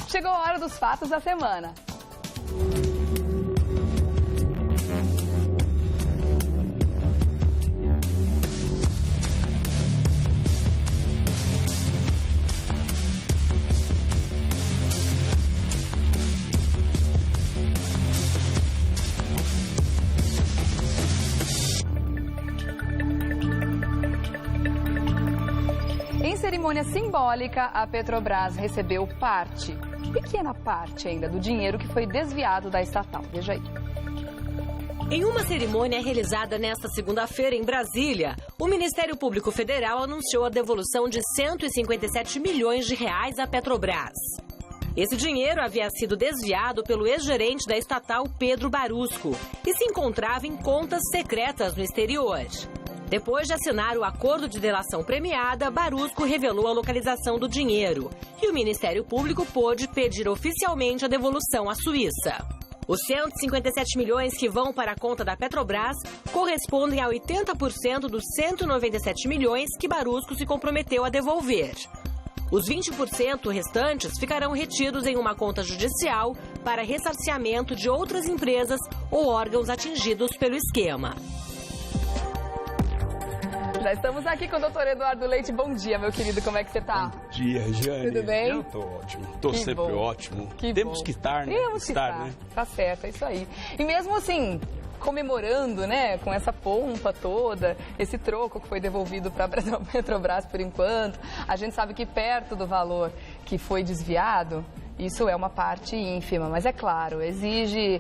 Chegou a hora dos fatos da semana. Em cerimônia simbólica, a Petrobras recebeu pequena parte ainda, do dinheiro que foi desviado da estatal. Veja aí. Em uma cerimônia realizada nesta segunda-feira em Brasília, o Ministério Público Federal anunciou a devolução de 157 milhões de reais à Petrobras. Esse dinheiro havia sido desviado pelo ex-gerente da estatal, Pedro Barusco, e se encontrava em contas secretas no exterior. Depois de assinar o acordo de delação premiada, Barusco revelou a localização do dinheiro e o Ministério Público pôde pedir oficialmente a devolução à Suíça. Os 157 milhões que vão para a conta da Petrobras correspondem a 80% dos 197 milhões que Barusco se comprometeu a devolver. Os 20% restantes ficarão retidos em uma conta judicial para ressarciamento de outras empresas ou órgãos atingidos pelo esquema. Já estamos aqui com o doutor Eduardo Leite. Bom dia, meu querido. Como é que você está? Bom dia, Jane. Tudo bem? Eu estou ótimo. Estou sempre bom. Ótimo. Que Temos bom. que estar, né? Temos que estar, né? Tá certo, é isso aí. E mesmo assim, comemorando, né, com essa pompa toda, esse troco que foi devolvido para a Petrobras por enquanto, a gente sabe que perto do valor que foi desviado, isso é uma parte ínfima, mas é claro, exige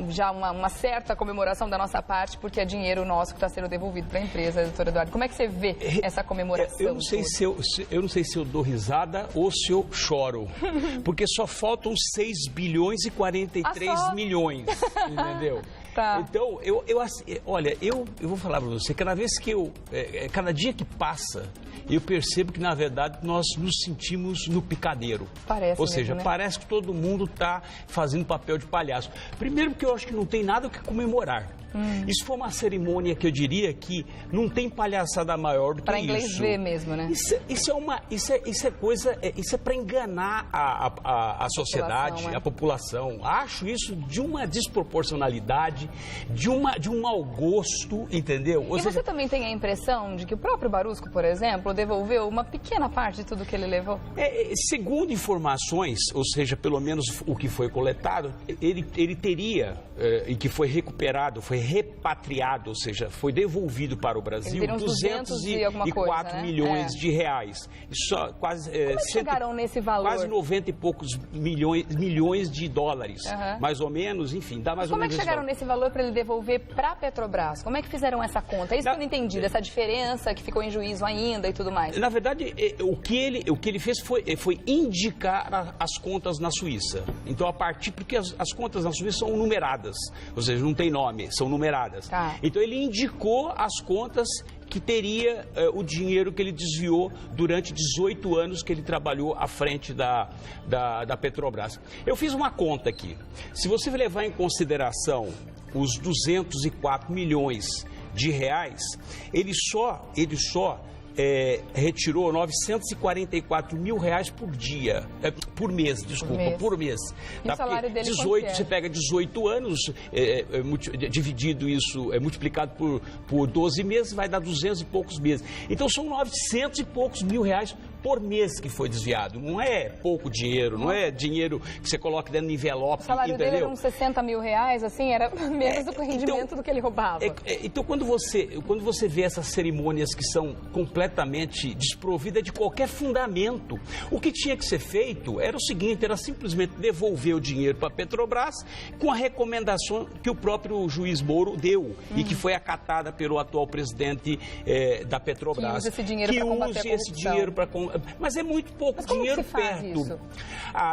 já uma certa comemoração da nossa parte, porque é dinheiro nosso que está sendo devolvido para a empresa, doutor Eduardo. Como é que você vê essa comemoração? Eu não sei se eu dou risada ou se eu choro, porque só faltam 6 bilhões e 43 milhões, entendeu? Tá. Então, olha, eu vou falar para você, cada dia que passa, eu percebo que, na verdade, nós nos sentimos no picadeiro. Parece Ou seja, mesmo, né? parece que todo mundo está fazendo papel de palhaço. Primeiro porque eu acho que não tem nada o que comemorar. Isso foi uma cerimônia que eu diria que não tem palhaçada maior do que isso. Para inglês ver mesmo, né? Isso é para enganar a sociedade, né? a população. Acho isso de uma desproporcionalidade, de um mau gosto, entendeu? Ou seja, você também tem a impressão de que o próprio Barusco, por exemplo, devolveu uma pequena parte de tudo que ele levou? Segundo informações, ou seja, pelo menos o que foi coletado, ele teria, e que foi recuperado, foi repatriado, ou seja, foi devolvido para o Brasil 204 milhões de reais. Só quase chegaram nesse valor? Quase 90 e poucos milhões de dólares, mais ou menos, enfim, dá mais ou menos. Como é que chegaram nesse valor para ele devolver para a Petrobras? Como é que fizeram essa conta? É isso que eu não entendi, dessa diferença que ficou em juízo ainda e tudo mais. Na verdade, o que ele fez foi indicar as contas na Suíça. Então, porque as contas na Suíça são numeradas, ou seja, não tem nome, são numeradas. Tá. Então ele indicou as contas que teria o dinheiro que ele desviou durante 18 anos que ele trabalhou à frente da Petrobras. Eu fiz uma conta aqui. Se você levar em consideração os 204 milhões de reais, ele só retirou 944 mil reais por dia, por mês. E o salário dele 18, você pega 18 anos, dividido isso, multiplicado por 12 meses, vai dar 200 e poucos meses. Então são 900 e poucos mil reais por mês que foi desviado. Não é pouco dinheiro, não é dinheiro que você coloca dentro do envelope, o salário entendeu? dele era uns 60 mil reais, assim, era menos do que o rendimento do que ele roubava. Então quando você vê essas cerimônias que são completamente desprovidas de qualquer fundamento, o que tinha que ser feito era o seguinte, era simplesmente devolver o dinheiro para a Petrobras com a recomendação que o próprio juiz Moro deu e que foi acatada pelo atual presidente da Petrobras. Que use esse dinheiro para combater a corrupção. Mas é muito pouco dinheiro perto. Isso?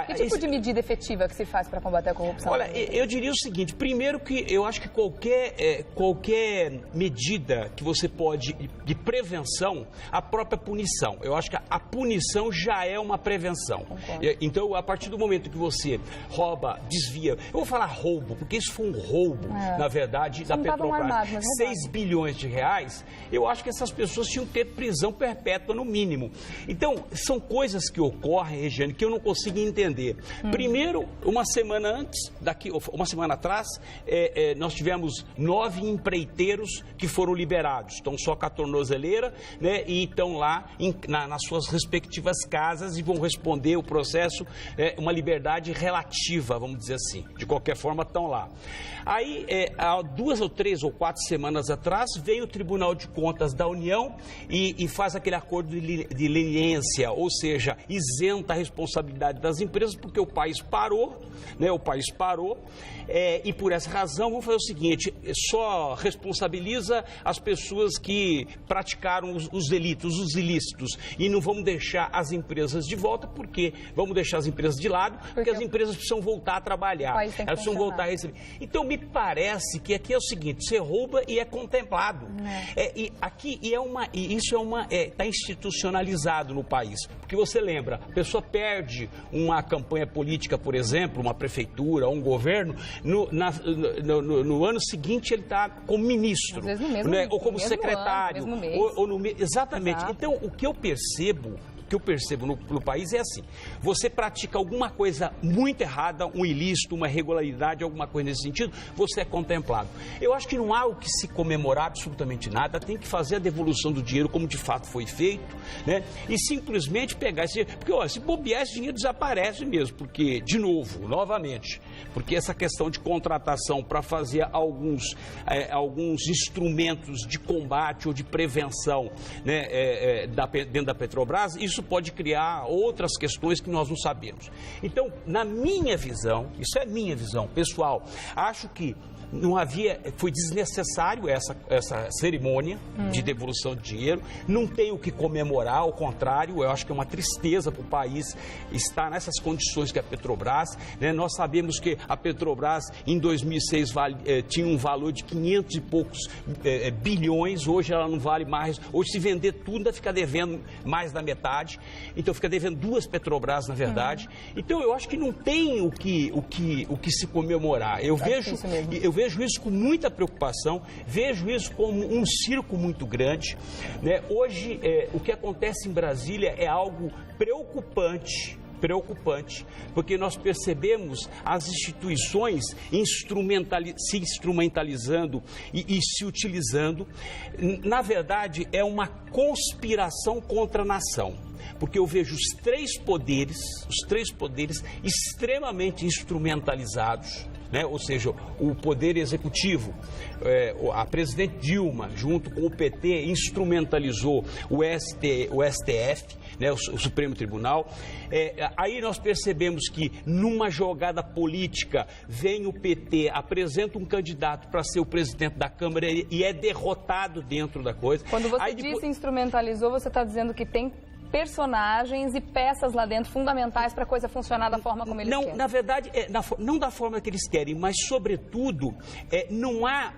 Que tipo de medida efetiva que se faz para combater a corrupção? Olha, eu diria o seguinte, primeiro que eu acho que qualquer medida que você pode, de prevenção, a própria punição. Eu acho que a punição já é uma prevenção. Então, a partir do momento que você rouba, desvia, eu vou falar roubo, porque isso foi um roubo, na verdade, da Petrobras. 6 bilhões de reais, eu acho que essas pessoas tinham que ter prisão perpétua no mínimo. Então, Então, são coisas que ocorrem, Regiane, que eu não consigo entender. Primeiro, uma semana atrás, nós tivemos 9 empreiteiros que foram liberados. Estão só com a tornozeleira, né, e estão lá nas suas respectivas casas e vão responder o processo, uma liberdade relativa, vamos dizer assim. De qualquer forma, estão lá. Aí, há 2 ou 3 ou 4 semanas atrás, veio o Tribunal de Contas da União e faz aquele acordo de leniência, ou seja, isenta a responsabilidade das empresas porque o país parou, né? O país parou, e por essa razão vamos fazer o seguinte: só responsabiliza as pessoas que praticaram os delitos, os ilícitos, e não vamos deixar as empresas de volta, porque vamos deixar as empresas de lado, porque as empresas precisam voltar a trabalhar, elas precisam voltar a receber. Então me parece que aqui é o seguinte: você rouba e é contemplado. Isso está institucionalizado no país, porque você lembra, a pessoa perde uma campanha política, por exemplo, uma prefeitura, um governo, no ano seguinte ele está como ministro, às vezes no mesmo, né? Ou como secretário, ano, mês. Exatamente. Exato. Então, o que eu percebo no país é assim: você pratica alguma coisa muito errada, um ilícito, uma irregularidade, alguma coisa nesse sentido, você é contemplado. Eu acho que não há o que se comemorar absolutamente nada, tem que fazer a devolução do dinheiro como de fato foi feito, né? E simplesmente pegar esse dinheiro, porque se bobear, esse dinheiro desaparece mesmo, porque, novamente, porque essa questão de contratação para fazer alguns instrumentos de combate ou de prevenção, né, dentro da Petrobras, isso pode criar outras questões que nós não sabemos. Então, na minha visão, isso é minha visão pessoal, acho que foi desnecessário essa cerimônia de devolução de dinheiro, não tem o que comemorar, ao contrário, eu acho que é uma tristeza para o país estar nessas condições que a Petrobras, né? Nós sabemos que a Petrobras em 2006 tinha um valor de 500 e poucos bilhões, hoje ela não vale mais, hoje se vender tudo ainda fica devendo mais da metade, então fica devendo 2 Petrobras na verdade, então eu acho que não tem o que se comemorar. Eu vejo isso com muita preocupação, vejo isso como um circo muito grande, né? Hoje, o que acontece em Brasília é algo preocupante, porque nós percebemos as instituições se instrumentalizando e se utilizando. Na verdade, é uma conspiração contra a nação, porque eu vejo os três poderes extremamente instrumentalizados, né? Ou seja, o Poder Executivo, a presidente Dilma, junto com o PT, instrumentalizou o STF, né? O Supremo Tribunal. Aí nós percebemos que, numa jogada política, vem o PT, apresenta um candidato para ser o presidente da Câmara e é derrotado dentro da coisa. Quando você disse instrumentalizou, você está dizendo que tem personagens e peças lá dentro fundamentais para a coisa funcionar da forma como eles querem. Na verdade, não da forma que eles querem, mas, sobretudo, não há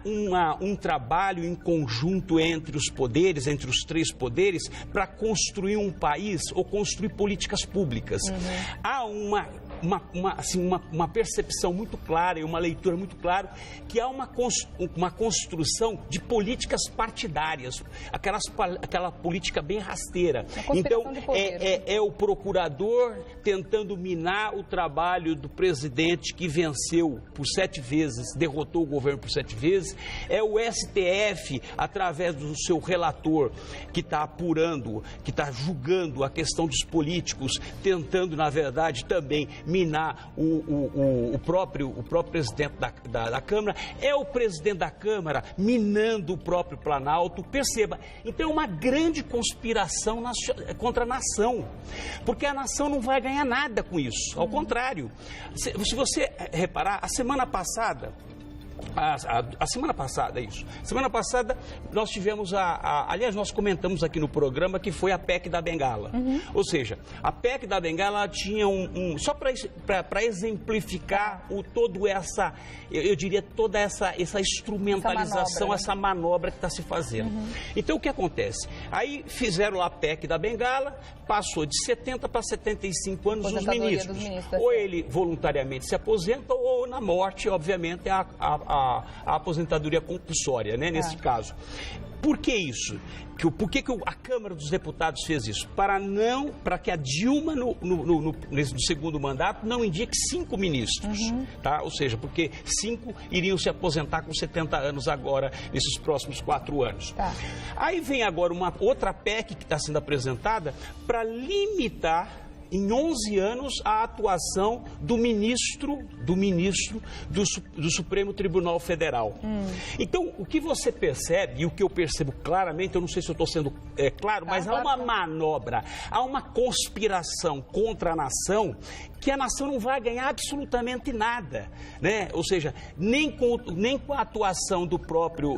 um trabalho em conjunto entre os poderes, entre os três poderes, para construir um país ou construir políticas públicas. Há uma percepção muito clara e uma leitura muito clara que há uma construção de políticas partidárias, aquela política bem rasteira. Então, é o procurador tentando minar o trabalho do presidente que venceu por 7 vezes, derrotou o governo por 7 vezes, é o STF, através do seu relator, que está apurando, que está julgando a questão dos políticos, tentando, na verdade, também minar o próprio presidente da Câmara, é o presidente da Câmara minando o próprio Planalto. Perceba, então é uma grande conspiração contra a nação, porque a nação não vai ganhar nada com isso, ao contrário. Se você reparar, a semana passada nós tivemos aliás, nós comentamos aqui no programa que foi a PEC da Bengala. Ou seja, a PEC da Bengala tinha só para exemplificar toda essa instrumentalização, essa manobra que está se fazendo. Então, o que acontece? Aí fizeram lá a PEC da Bengala, passou de 70 para 75 anos os ministros. Ou ele voluntariamente se aposenta, ou na morte, obviamente, a aposentadoria compulsória, né, nesse caso. Por que isso? Por que a Câmara dos Deputados fez isso? Para que a Dilma, no segundo mandato, não indique 5 ministros. Tá? Ou seja, porque 5 iriam se aposentar com 70 anos agora, nesses próximos 4 anos. Tá. Aí vem agora uma outra PEC que está sendo apresentada para limitar em 11 anos a atuação do ministro do Supremo Tribunal Federal. Então, o que você percebe, e o que eu percebo claramente, eu não sei se eu estou sendo claro, mas há uma manobra, há uma conspiração contra a nação, que a nação não vai ganhar absolutamente nada, né? Ou seja, nem com a atuação do próprio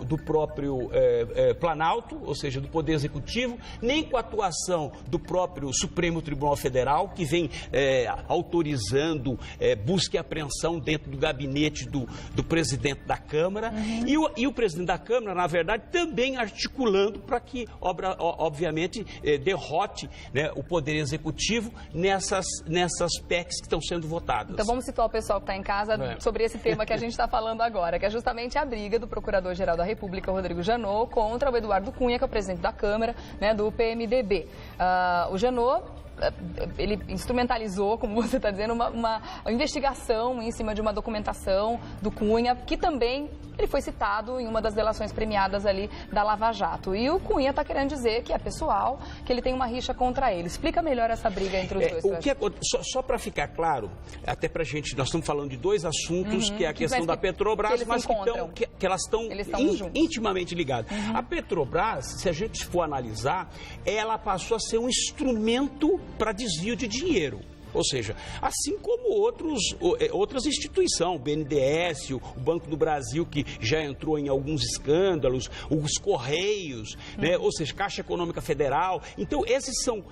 Planalto, ou seja, do Poder Executivo, nem com a atuação do próprio Supremo Tribunal Federal, que vem autorizando busca e apreensão dentro do gabinete do presidente da Câmara, e o presidente da Câmara, na verdade, também articulando para que, obviamente, derrote, né, o Poder Executivo nessas PECs que estão sendo votadas. Então vamos situar o pessoal que está em casa sobre esse tema que a gente está falando agora, que é justamente a briga do Procurador-Geral da República, Rodrigo Janot, contra o Eduardo Cunha, que é o presidente da Câmara, né, do PMDB. O Janot, ele instrumentalizou, como você está dizendo, uma investigação em cima de uma documentação do Cunha, que também ele foi citado em uma das delações premiadas ali da Lava Jato. E o Cunha está querendo dizer que é pessoal, que ele tem uma rixa contra ele. Explica melhor essa briga entre os dois. Só para ficar claro, até para a gente, nós estamos falando de 2 assuntos, que é a questão da Petrobras, mas que elas estão intimamente ligadas. A Petrobras, se a gente for analisar, ela passou a ser um instrumento para desvio de dinheiro. Ou seja, assim como outras instituições, o BNDES, o Banco do Brasil, que já entrou em alguns escândalos, os Correios, né? Ou seja, Caixa Econômica Federal. Então, essas são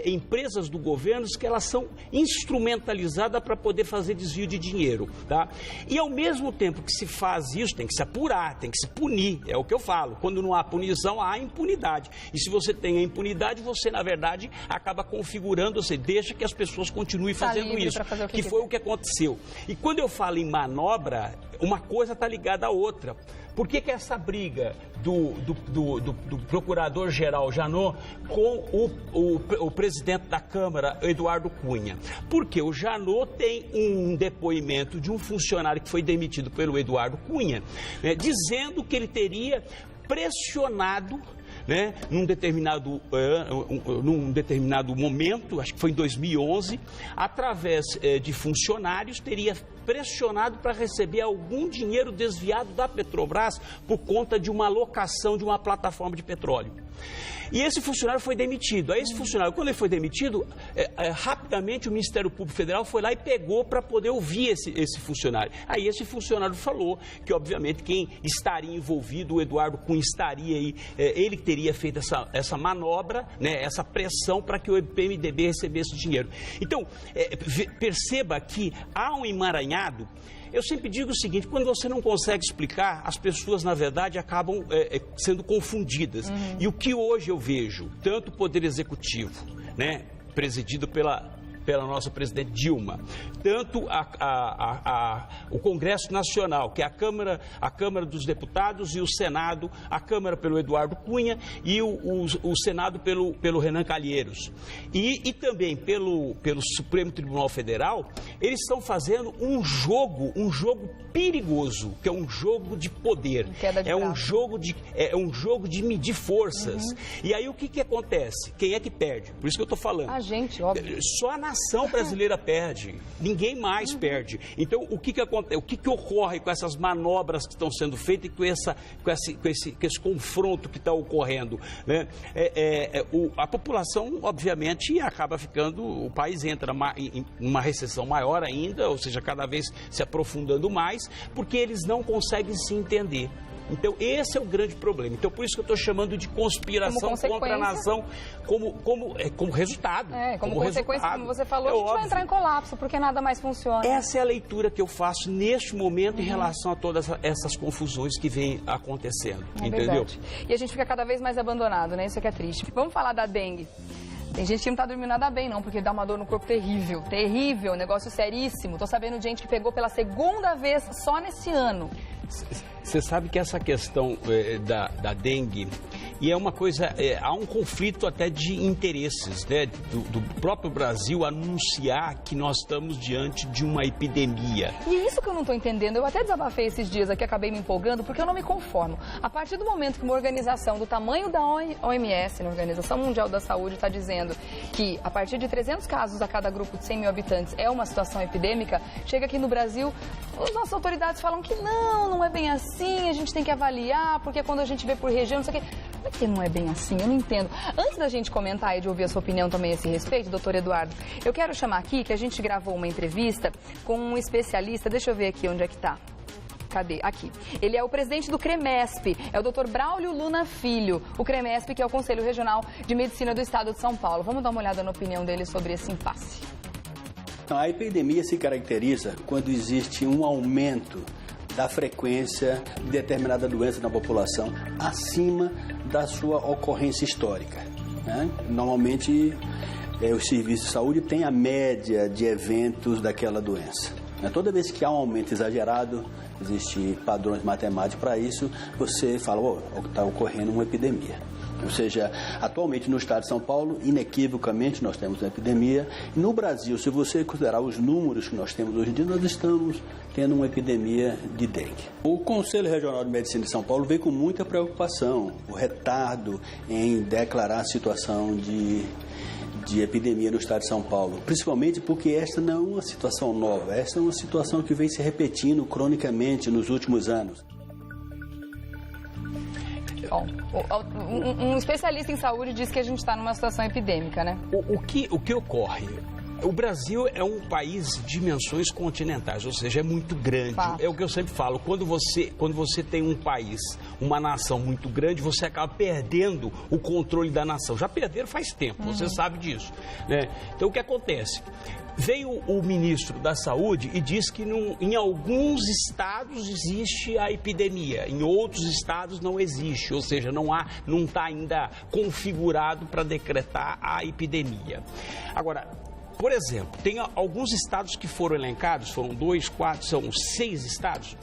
empresas do governo que elas são instrumentalizadas para poder fazer desvio de dinheiro. Tá? E, ao mesmo tempo que se faz isso, tem que se apurar, tem que se punir. É o que eu falo. Quando não há punição, há impunidade. E se você tem a impunidade, você, na verdade, acaba configurando, você deixa que as pessoas continue fazendo isso, que foi o que aconteceu. E quando eu falo em manobra, uma coisa está ligada à outra. Por que essa briga do Procurador-Geral Janot com o presidente da Câmara, Eduardo Cunha? Porque o Janot tem um depoimento de um funcionário que foi demitido pelo Eduardo Cunha, né, dizendo que ele teria pressionado, né, num determinado momento, acho que foi em 2011, através de funcionários, teria pressionado para receber algum dinheiro desviado da Petrobras por conta de uma locação de uma plataforma de petróleo. E esse funcionário foi demitido. Aí esse funcionário, quando ele foi demitido, rapidamente o Ministério Público Federal foi lá e pegou para poder ouvir esse funcionário. Aí esse funcionário falou que, obviamente, quem estaria envolvido, o Eduardo Cunha estaria aí, ele teria feito essa manobra, né, essa pressão para que o PMDB recebesse dinheiro. Então, perceba que há um emaranhado. Eu sempre digo o seguinte, quando você não consegue explicar, as pessoas, na verdade, acabam sendo confundidas. E o que hoje eu vejo, tanto o Poder Executivo, né, presidido pela nossa presidente Dilma, tanto o Congresso Nacional, que é a Câmara dos Deputados, e o Senado, a Câmara pelo Eduardo Cunha e o Senado pelo Renan Calheiros. E também pelo Supremo Tribunal Federal, eles estão fazendo um jogo perigoso, que é um jogo de poder, é um jogo de medir forças. E aí o que acontece? Quem é que perde? Por isso que eu estou falando. A gente, óbvio. Só a nação brasileira perde, ninguém mais perde. Então, o que acontece? O que ocorre com essas manobras que estão sendo feitas e com esse confronto que está ocorrendo, né? A população, obviamente, acaba ficando, o país entra em uma recessão maior ainda, ou seja, cada vez se aprofundando mais, porque eles não conseguem se entender. Então, esse é o grande problema. Então, por isso que eu estou chamando de conspiração contra a nação como resultado. Como consequência, resultado. Como você falou, a gente vai entrar em colapso, porque nada mais funciona. Essa é a leitura que eu faço neste momento em relação a todas essas confusões que vêm acontecendo. Entendeu? Verdade. E a gente fica cada vez mais abandonado, né? Isso é que é triste. Vamos falar da dengue. Tem gente que não tá dormindo nada bem, não, porque dá uma dor no corpo terrível. Terrível, negócio seríssimo. Tô sabendo de gente que pegou pela segunda vez só nesse ano. Você sabe que essa questão da dengue, e é uma coisa, há um conflito até de interesses, né, do próprio Brasil anunciar que nós estamos diante de uma epidemia. E é isso que eu não estou entendendo. Eu até desabafei esses dias aqui, acabei me empolgando, porque eu não me conformo. A partir do momento que uma organização do tamanho da OMS, a Organização Mundial da Saúde, está dizendo que a partir de 300 casos a cada grupo de 100 mil habitantes é uma situação epidêmica, chega aqui no Brasil, as nossas autoridades falam que não é bem assim, a gente tem que avaliar, porque quando a gente vê por região, não sei o quê. Como é que não é bem assim? Eu não entendo. Antes da gente comentar e de ouvir a sua opinião também a esse respeito, doutor Eduardo, eu quero chamar aqui que a gente gravou uma entrevista com um especialista, deixa eu ver aqui onde é que está. Cadê? Aqui. Ele é o presidente do CREMESP, é o Dr. Braulio Luna Filho, o CREMESP, que é o Conselho Regional de Medicina do Estado de São Paulo. Vamos dar uma olhada na opinião dele sobre esse impasse. A epidemia se caracteriza quando existe um aumento da frequência de determinada doença na população acima da sua ocorrência histórica, né? Normalmente, os serviços de saúde têm a média de eventos daquela doença. Toda vez que há um aumento exagerado, existem padrões matemáticos para isso, você fala, está ocorrendo uma epidemia. Ou seja, atualmente no estado de São Paulo, inequivocamente, nós temos uma epidemia. E no Brasil, se você considerar os números que nós temos hoje em dia, nós estamos tendo uma epidemia de dengue. O Conselho Regional de Medicina de São Paulo veio com muita preocupação, o retardo em declarar a situação de epidemia no estado de São Paulo, principalmente porque esta não é uma situação nova, esta é uma situação que vem se repetindo cronicamente nos últimos anos. Bom, um especialista em saúde diz que a gente está numa situação epidêmica, né? O que ocorre? O Brasil é um país de dimensões continentais, ou seja, é muito grande. Fato. É o que eu sempre falo, quando você tem um país, uma nação muito grande, você acaba perdendo o controle da nação. Já perderam faz tempo, você sabe disso, né? Então, o que acontece? Veio o ministro da Saúde e disse que em alguns estados existe a epidemia, em outros estados não existe, ou seja, não está ainda configurado para decretar a epidemia. Agora, por exemplo, tem alguns estados que foram elencados, foram 6 estados,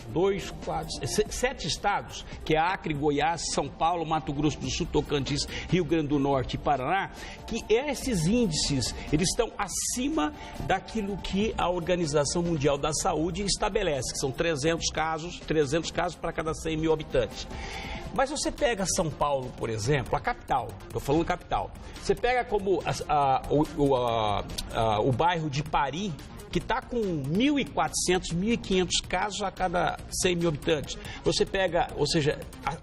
7 estados, que é Acre, Goiás, São Paulo, Mato Grosso do Sul, Tocantins, Rio Grande do Norte e Paraná, que esses índices, eles estão acima daquilo que a Organização Mundial da Saúde estabelece, que são 300 casos para cada 100 mil habitantes. Mas você pega São Paulo, por exemplo, a capital, estou falando capital, você pega como o bairro de Paris, que está com 1.400, 1.500 casos a cada 100 mil habitantes. Você pega, ou seja,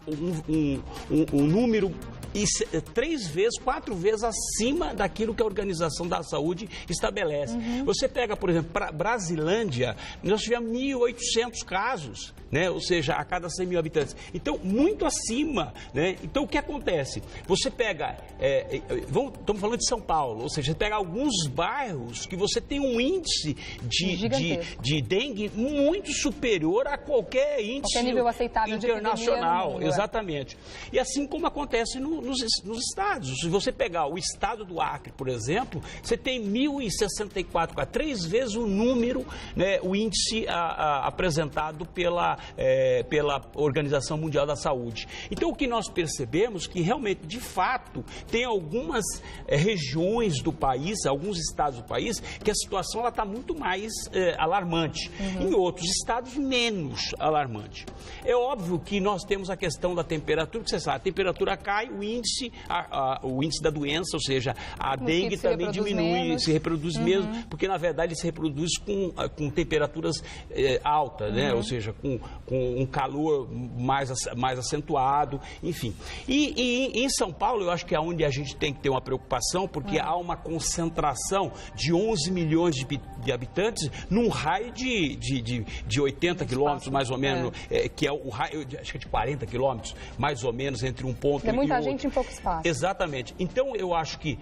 um número 3 vezes, 4 vezes acima daquilo que a Organização da Saúde estabelece. Você pega, por exemplo, Brasilândia, nós tivemos 1.800 casos, né? Ou seja, a cada 100 mil habitantes. Então, muito acima, né? Então, o que acontece? Você pega, estamos falando de São Paulo, ou seja, você pega alguns bairros que você tem um índice de dengue muito superior a qualquer índice nível aceitável internacional. De mundo, exatamente. E assim como acontece nos estados. Se você pegar o estado do Acre, por exemplo, você tem 1.064, 3 vezes o número, né, o índice apresentado pela Organização Mundial da Saúde. Então, o que nós percebemos que realmente, de fato, tem algumas regiões do país, alguns estados do país, que a situação está muito mais alarmante. Em outros estados, menos alarmante. É óbvio que nós temos a questão da temperatura, que você sabe, a temperatura cai, o índice da doença, ou seja, a dengue também diminui, se reproduz mesmo, porque na verdade ele se reproduz com temperaturas altas, né? Ou seja, com um calor mais acentuado, enfim. E em São Paulo, eu acho que é onde a gente tem que ter uma preocupação, porque há uma concentração de 11 milhões de habitantes num raio de 80 quilômetros, mais ou menos, que é o raio, acho que é de 40 quilômetros, mais ou menos, entre um ponto e outro. Muita gente em pouco espaço. Exatamente. Então, eu acho que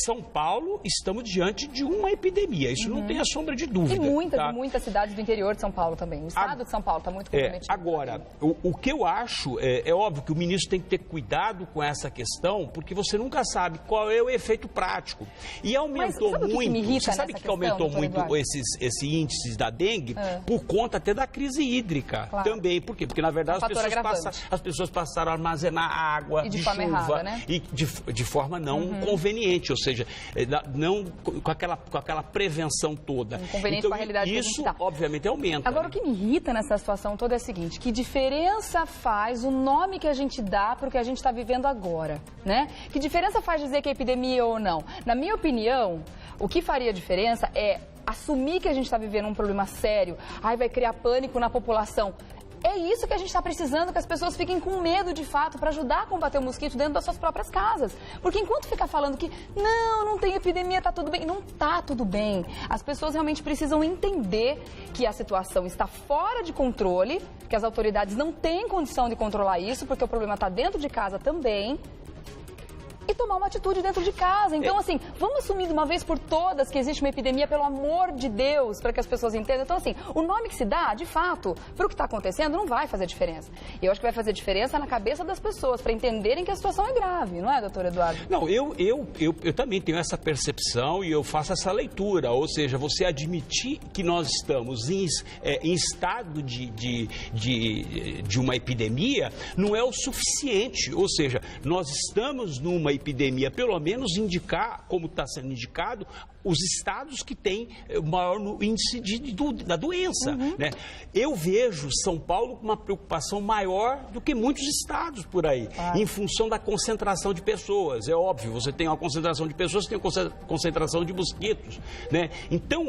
São Paulo, estamos diante de uma epidemia. Isso não tem a sombra de dúvida. E tá? muitas cidades do interior de São Paulo também. O estado de São Paulo está muito comprometido. Agora, o que eu acho, é óbvio que o ministro tem que ter cuidado com essa questão, porque você nunca sabe qual é o efeito prático. E aumentou muito. Você sabe que aumentou muito esses índices da dengue? Por conta até da crise hídrica também. Por quê? Porque, na verdade, as pessoas passaram a armazenar água de chuva errada, né? e de forma não conveniente, ou seja, não com aquela prevenção toda. Inconveniente então, com a realidade isso, obviamente, aumenta. Agora, o que me irrita nessa situação toda é o seguinte, que diferença faz o nome que a gente dá para o que a gente está vivendo agora, né? Que diferença faz dizer que é epidemia ou não? Na minha opinião, o que faria diferença é assumir que a gente está vivendo um problema sério, vai criar pânico na população. É isso que a gente está precisando, que as pessoas fiquem com medo de fato para ajudar a combater o mosquito dentro das suas próprias casas. Porque enquanto ficar falando que não tem epidemia, tá tudo bem, não tá tudo bem. As pessoas realmente precisam entender que a situação está fora de controle, que as autoridades não têm condição de controlar isso, porque o problema está dentro de casa também. E tomar uma atitude dentro de casa. Então, assim, vamos assumir de uma vez por todas que existe uma epidemia, pelo amor de Deus, para que as pessoas entendam. Então, assim, o nome que se dá, de fato, para o que está acontecendo, não vai fazer diferença. Eu acho que vai fazer diferença na cabeça das pessoas, para entenderem que a situação é grave, não é, doutor Eduardo? Não, eu também tenho essa percepção e eu faço essa leitura. Ou seja, você admitir que nós estamos em estado de uma epidemia não é o suficiente. Ou seja, nós estamos numa epidemia, pelo menos indicar, como está sendo indicado, os estados que têm o maior índice da doença. Né? Eu vejo São Paulo com uma preocupação maior do que muitos estados por aí, em função da concentração de pessoas. É óbvio, você tem uma concentração de pessoas, tem uma concentração de mosquitos. Né? Então,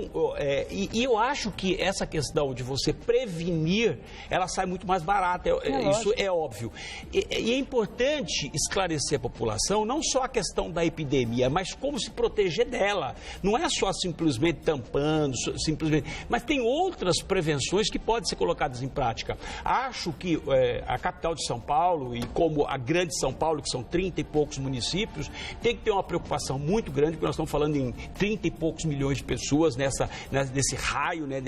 eu acho que essa questão de você prevenir, ela sai muito mais barata. Isso é óbvio. E é importante esclarecer a população, não só a questão da epidemia, mas como se proteger dela. Não é só simplesmente tampando, mas tem outras prevenções que podem ser colocadas em prática. Acho que a capital de São Paulo, e como a grande São Paulo, que são 30 e poucos municípios, tem que ter uma preocupação muito grande, porque nós estamos falando em 30 e poucos milhões de pessoas nesse raio, né,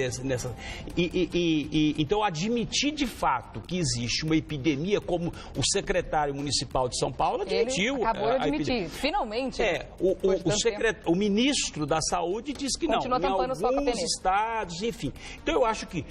então admitir de fato que existe uma epidemia, como o secretário municipal de São Paulo admitiu. Ele acabou de admitir, finalmente. O ministro da Saúde diz que não, em alguns estados, enfim. Então eu acho que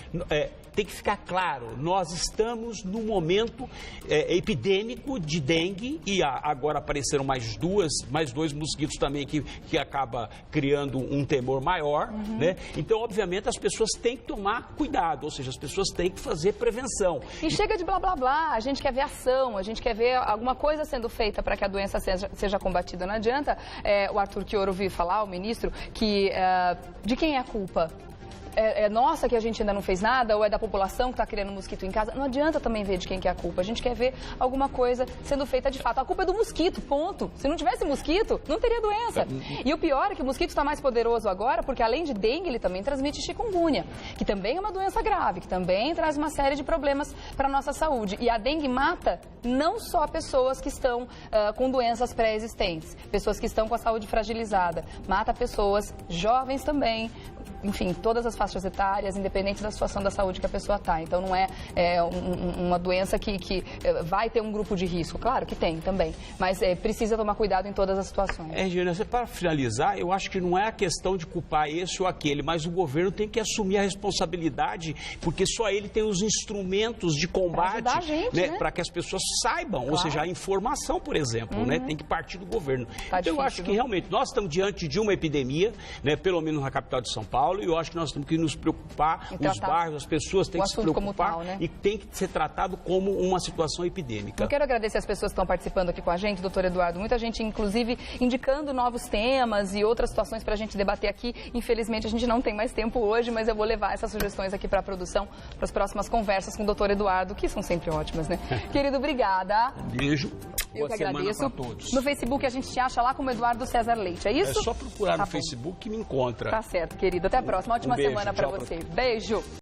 tem que ficar claro, nós estamos num momento epidêmico de dengue e agora apareceram mais dois mosquitos também que acaba criando um temor maior, né? Então, obviamente, as pessoas têm que tomar cuidado, ou seja, as pessoas têm que fazer prevenção. E chega de blá, blá, blá, a gente quer ver ação, a gente quer ver alguma coisa sendo feita para que a doença seja combatida. Não adianta o Arthur Chioro vir falar, o ministro, que de quem é a culpa? É nossa que a gente ainda não fez nada ou é da população que está criando mosquito em casa? Não adianta também ver de quem que é a culpa. A gente quer ver alguma coisa sendo feita de fato. A culpa é do mosquito, ponto. Se não tivesse mosquito, não teria doença. E o pior é que o mosquito está mais poderoso agora porque além de dengue, ele também transmite chikungunya, que também é uma doença grave, que também traz uma série de problemas para a nossa saúde. E a dengue mata não só pessoas que estão com doenças pré-existentes, pessoas que estão com a saúde fragilizada. Mata pessoas jovens também, enfim, todas as faixas etárias, independente da situação da saúde que a pessoa está. Então, não é uma doença que vai ter um grupo de risco. Claro que tem também, mas precisa tomar cuidado em todas as situações. Regina, para finalizar, eu acho que não é a questão de culpar esse ou aquele, mas o governo tem que assumir a responsabilidade, porque só ele tem os instrumentos de combate, né? Para que as pessoas saibam, ou seja, a informação, por exemplo, né? Tem que partir do governo. Então, difícil, eu acho que realmente nós estamos diante de uma epidemia, né? Pelo menos na capital de São Paulo, e eu acho que nós temos que nos preocupar, os bairros, as pessoas têm que se preocupar e tem que ser tratado como uma situação epidêmica. Eu quero agradecer as pessoas que estão participando aqui com a gente, doutor Eduardo. Muita gente, inclusive, indicando novos temas e outras situações para a gente debater aqui. Infelizmente, a gente não tem mais tempo hoje, mas eu vou levar essas sugestões aqui para a produção, para as próximas conversas com o doutor Eduardo, que são sempre ótimas, né? Querido, obrigada. Um beijo. Eu que agradeço. Para todos. No Facebook a gente te acha lá como Eduardo César Leite, é isso? É só procurar no Facebook que me encontra. Tá certo, querido. Até a próxima. Ótima semana para você. Beijo.